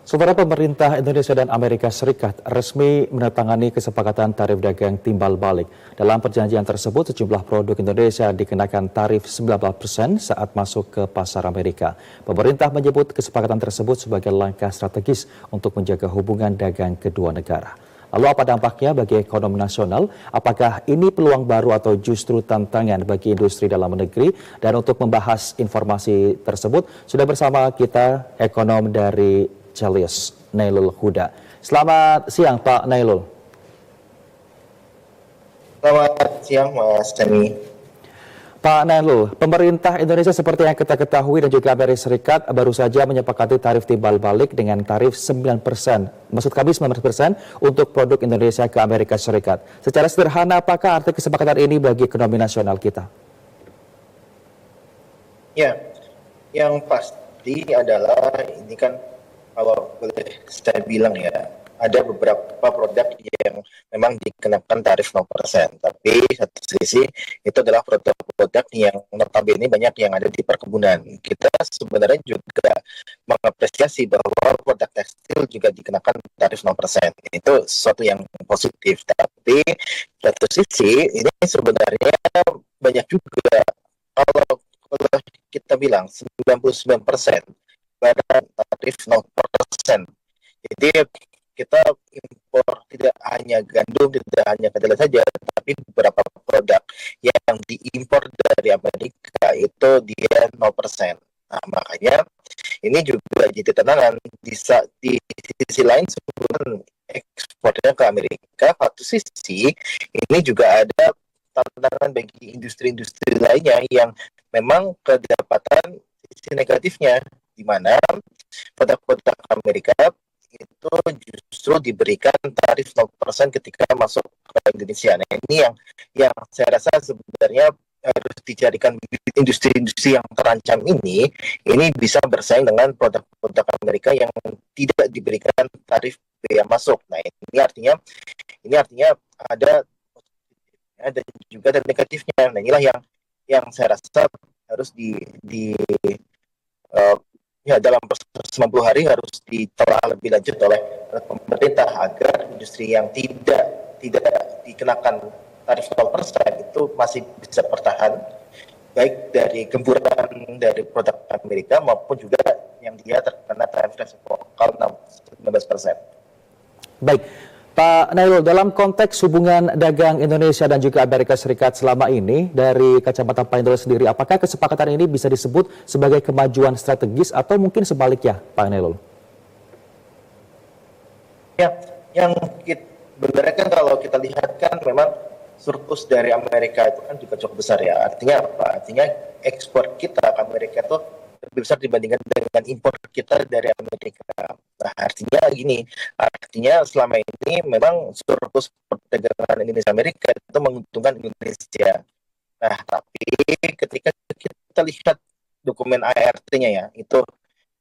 Saudara, pemerintah Indonesia dan Amerika Serikat resmi menandatangani kesepakatan tarif dagang timbal balik. Dalam perjanjian tersebut, sejumlah produk Indonesia dikenakan tarif 19% saat masuk ke pasar Amerika. Pemerintah menyebut kesepakatan tersebut sebagai langkah strategis untuk menjaga hubungan dagang kedua negara. Lalu apa dampaknya bagi ekonomi nasional? Apakah ini peluang baru atau justru tantangan bagi industri dalam negeri? Dan untuk membahas informasi tersebut, sudah bersama kita ekonom dari Celius, Nailul Huda. Selamat siang Pak Nailul. Selamat siang Mas Dani. Pak Nailul, pemerintah Indonesia seperti yang kita ketahui dan juga Amerika Serikat baru saja menyepakati tarif timbal balik dengan tarif 9%. Maksud kami 9% untuk produk Indonesia ke Amerika Serikat. Secara sederhana, apakah arti kesepakatan ini bagi ekonomi nasional kita? Ya, yang pasti adalah ini kan kalau boleh saya bilang ya, ada beberapa produk yang memang dikenakan tarif 0%. Tapi satu sisi itu adalah produk-produk yang notabene banyak yang ada di perkebunan. Kita sebenarnya juga mengapresiasi bahwa produk tekstil juga dikenakan tarif 0%. Itu sesuatu yang positif. Tapi satu sisi ini sebenarnya banyak juga kalau kita bilang 99% barang tarif 0%. Jadi kita impor tidak hanya gandum, tidak hanya kedelai saja, tapi beberapa produk yang diimpor dari Amerika itu dia 0%. Nah, makanya ini juga jadi tantangan di sisi lain sebenarnya ekspornya ke Amerika. Satu sisi ini juga ada tantangan bagi industri-industri lainnya yang memang kedapatan sisi negatifnya, di mana produk-produk Amerika itu justru diberikan tarif 0% ketika masuk ke Indonesia. Nah, ini yang saya rasa sebenarnya harus dicarikan industri-industri yang terancam ini bisa bersaing dengan produk-produk Amerika yang tidak diberikan tarif bea masuk. Nah, ini artinya ada juga ada negatifnya. Nah, inilah yang saya rasa harus dalam proses 90 hari harus ditelah lebih lanjut oleh pemerintah agar industri yang tidak dikenakan tarif 0% itu masih bisa bertahan, baik dari gempuran dari produk Amerika maupun juga yang dia terkena tarif resiprokal 19%. Baik, Pak Nailul, dalam konteks hubungan dagang Indonesia dan juga Amerika Serikat selama ini, dari kacamata Pak Nailul sendiri, apakah kesepakatan ini bisa disebut sebagai kemajuan strategis atau mungkin sebaliknya, Pak Nailul? Ya, yang sebenarnya kan kalau kita lihat kan memang surplus dari Amerika itu kan juga cukup besar ya. Artinya apa? Artinya ekspor kita ke Amerika itu lebih besar dibandingkan dengan impor kita dari Amerika. Nah, artinya selama ini memang surplus perdagangan Indonesia Amerika itu menguntungkan Indonesia. Nah, tapi ketika kita lihat dokumen ART-nya ya, itu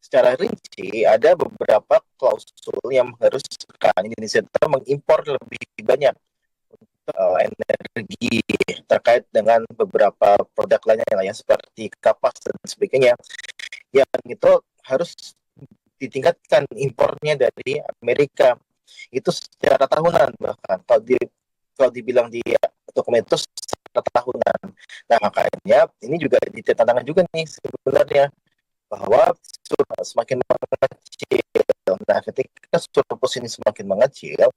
secara rinci ada beberapa klausul yang mengharuskan Indonesia itu mengimpor lebih banyak energi terkait dengan beberapa produk lainnya seperti kapas dan sebagainya, yang itu harus ditingkatkan impornya dari Amerika itu secara tahunan, bahkan kalau dibilang di dokumen itu secara tahunan. Nah, makanya ini juga jadi tantangan juga nih sebenarnya, bahwa semakin mengecil. Nah, ketika surplus ini semakin mengecil,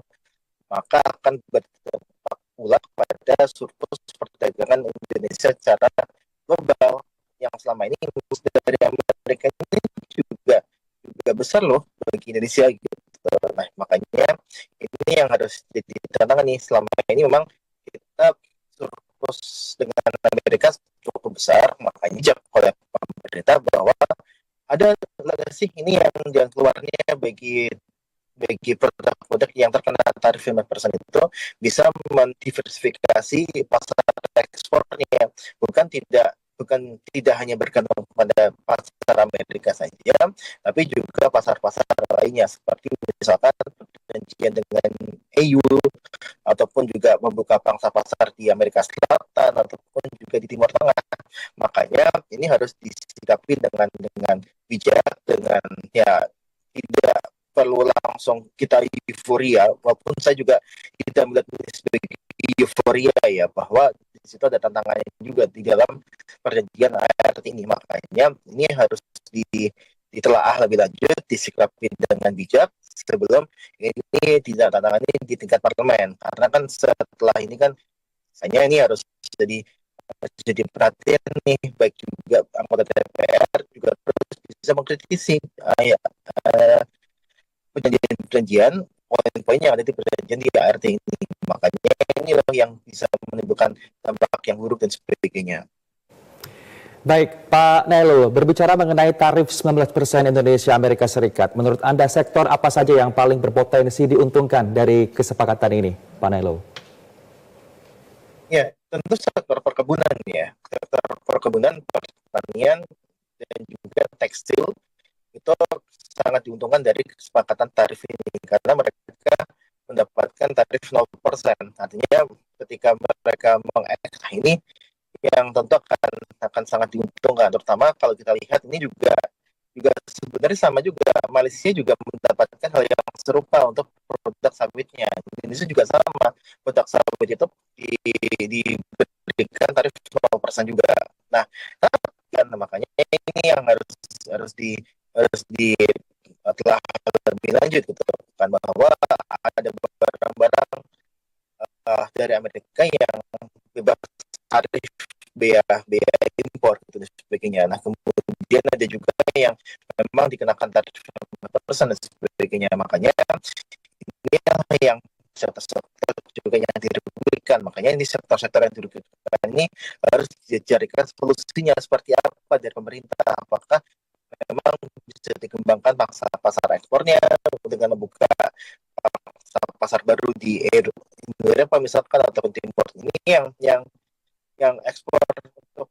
maka akan berdampak pula pada surplus perdagangan Indonesia secara global, yang selama ini dari Amerika ini juga besar loh bagi Indonesia gitu. Nah, makanya ini yang harus jadi tantangan nih. Selama ini memang kita surplus dengan Amerika cukup besar, makanya oleh pemerintah bahwa ada sih ini yang keluarnya bagi produk-produk yang terkena tarif 5% itu bisa mendiversifikasi pasar ekspornya, bukan tidak hanya bergantung pada pasar Amerika saja, tapi juga pasar-pasar lainnya seperti misalkan perjanjian dengan EU, ataupun juga membuka pangsa pasar di Amerika Selatan ataupun juga di Timur Tengah. Makanya ini harus disikapi dengan bijak, dengan ya tidak perlu langsung kita euforia, walaupun saya juga tidak melihat ini sebagai euforia ya, bahwa di situ ada tantangannya juga di dalam perjanjian ART ini. Makanya ini harus ditelaah lebih lanjut, disikapi dengan bijak sebelum ini tidak tantangannya di tingkat parlemen. Karena kan setelah ini kan hanya ini harus jadi perhatian nih, baik juga anggota DPR juga terus bisa mengkritisi perjanjian-perjanjian, poin-poin yang ada di perjanjian di ART ini. Makanya ini loh yang bisa menimbulkan dampak yang buruk dan sebagainya. Baik, Pak Nailul, berbicara mengenai tarif 19% Indonesia Amerika Serikat, menurut Anda sektor apa saja yang paling berpotensi diuntungkan dari kesepakatan ini, Pak Nailul? Ya, tentu sektor perkebunan ya. Sektor perkebunan, pertanian, dan juga tekstil itu sangat diuntungkan dari kesepakatan tarif ini karena mereka mendapatkan tarif 0%. Artinya ketika mereka mengekspor ini yang tentu akan sangat diuntungkan, terutama kalau kita lihat ini juga sebenarnya sama juga, Malaysia juga mendapatkan hal yang serupa untuk produk sawitnya. Indonesia juga sama, produk sawit itu diberikan tarif 0% juga. Nah, makanya ini yang harus di telah lebih lanjut gitu kan, bahwa ada barang-barang dari Amerika yang bebas tarif bea impor gitu dan sebagainya. Nah, kemudian ada juga yang memang dikenakan tarif 5% dan sebagainya. Makanya ini yang sektor-sektor juga yang dirugikan. Makanya ini sektor-sektor yang dirugikan ini harus dicarikan solusinya seperti apa dari pemerintah. Apakah memang bisa dikembangkan pasar ekspornya dengan membuka pasar baru di Eropa misalkan, ataupun impor ini yang ekspor untuk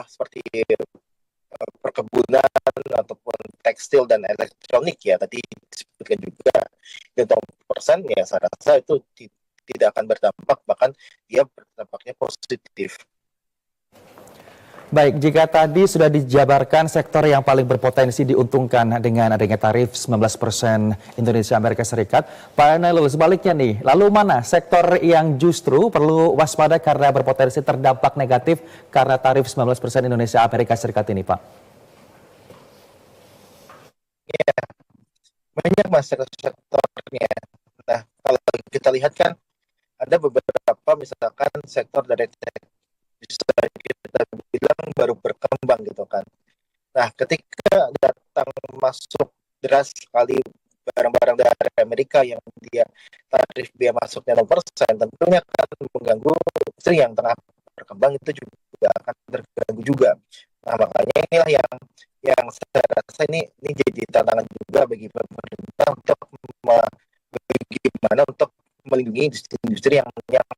seperti perkebunan ataupun tekstil dan elektronik ya tadi disebutkan juga, dan persen ya saya rasa itu tidak akan berdampak, bahkan dia berdampaknya positif. Baik, jika tadi sudah dijabarkan sektor yang paling berpotensi diuntungkan dengan adanya tarif 19% Indonesia Amerika Serikat, Pak Nailul, sebaliknya nih, lalu mana sektor yang justru perlu waspada karena berpotensi terdampak negatif karena tarif 19% Indonesia Amerika Serikat ini, Pak? Ya, banyak mas sektornya. Nah, kalau kita lihat kan ada beberapa misalkan sektor dari bisa kita bilang baru berkembang gitu kan. Nah, ketika datang masuk deras sekali barang-barang dari Amerika yang dia tarif biaya masuknya 0%, tentunya akan mengganggu industri yang tengah berkembang, itu juga akan terganggu juga. Nah, makanya inilah yang saya rasa ini jadi tantangan juga bagi pemerintah untuk bagaimana untuk melindungi industri-industri yang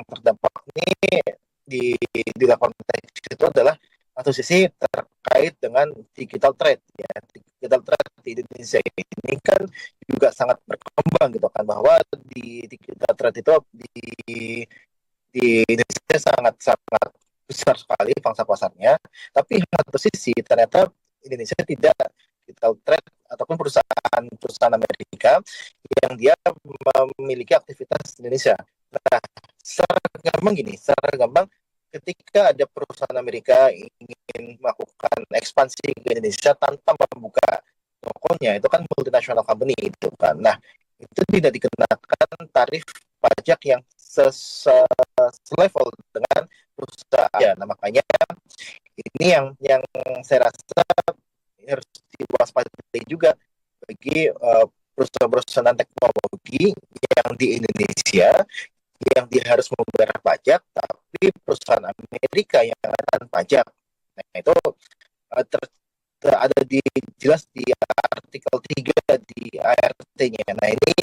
terdampak ini di konteks itu adalah satu sisi terkait dengan digital trade ya. Digital trade di Indonesia ini kan juga sangat berkembang gitu kan, bahwa di digital trade itu di Indonesia sangat sangat besar sekali pangsa pasarnya, tapi satu sisi ternyata Indonesia tidak digital trade ataupun perusahaan Amerika yang dia memiliki aktivitas di Indonesia. Nah, secara gampang ketika ada perusahaan Amerika ingin melakukan ekspansi ke Indonesia tanpa membuka tokonya, itu kan multinational company itu kan. Nah, itu tidak dikenakan tarif pajak yang selevel dengan perusahaan. Nah, makanya ini yang saya rasa harus diwaspadai juga bagi perusahaan-perusahaan teknologi yang di Indonesia yang dia harus membayar pajak, tapi perusahaan Amerika yang akan pajak. Nah, itu ada jelas di artikel 3 di ART-nya. Nah, ini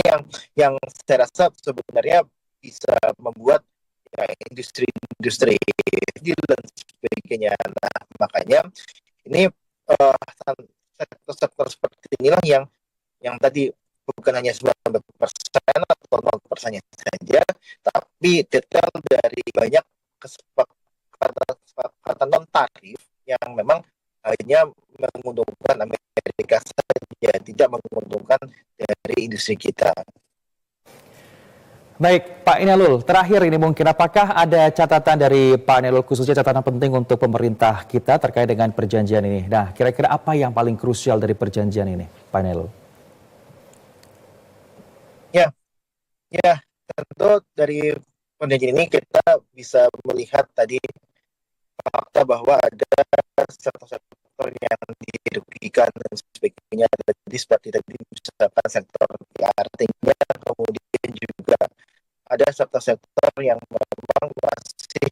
yang saya rasa sebenarnya bisa membuat ya, industri dan sebagainya. Nah, makanya ini sektor-sektor seperti inilah yang tadi bukan hanya 90% atau 0% saja, tapi detail dari banyak kesepakatan non tarif yang memang hanya menguntungkan Amerika Amerika saja, tidak menguntungkan dari industri kita. Baik, Pak Inalul, terakhir ini mungkin apakah ada catatan dari Pak Inalul khususnya catatan penting untuk pemerintah kita terkait dengan perjanjian ini? Nah, kira-kira apa yang paling krusial dari perjanjian ini, Pak Inalul? Ya, tentu dari perjanjian ini kita bisa melihat tadi fakta bahwa ada sektor-sektor yang dirugikan dan sebagainya. Jadi seperti tadi misalkan sektor artinya, kemudian juga ada sektor-sektor yang memang masih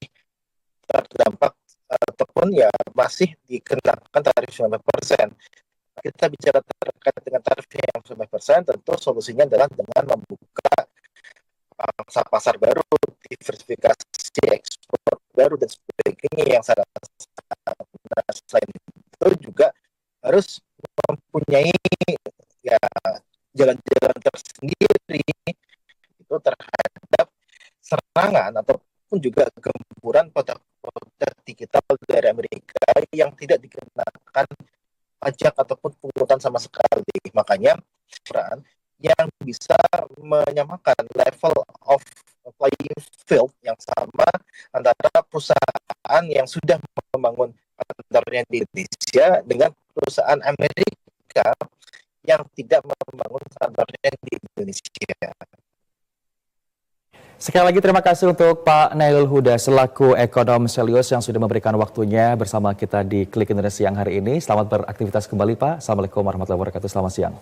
terdampak ataupun ya masih dikenakan tarif 19%. Kita bicara terkait dengan tarif yang 19%, tentu solusinya adalah dengan membuka pasar baru, diversifikasi ekspor baru dan sebagainya yang selain itu juga harus mempunyai ya jalan-jalan tersendiri itu terhadap serangan ataupun juga gempuran produk digital dari Amerika yang tidak dikenakan pajak ataupun pungutan sama sekali. Makanya yang bisa menyamakan level of playing field yang sama antara perusahaan yang sudah membangun kantornya di Indonesia dengan perusahaan Amerika yang tidak membangun kantornya di Indonesia. Sekali lagi terima kasih untuk Pak Nailul Huda selaku ekonom Selius yang sudah memberikan waktunya bersama kita di Klik Indonesia yang hari ini. Selamat beraktivitas kembali Pak. Assalamualaikum warahmatullahi wabarakatuh. Selamat siang.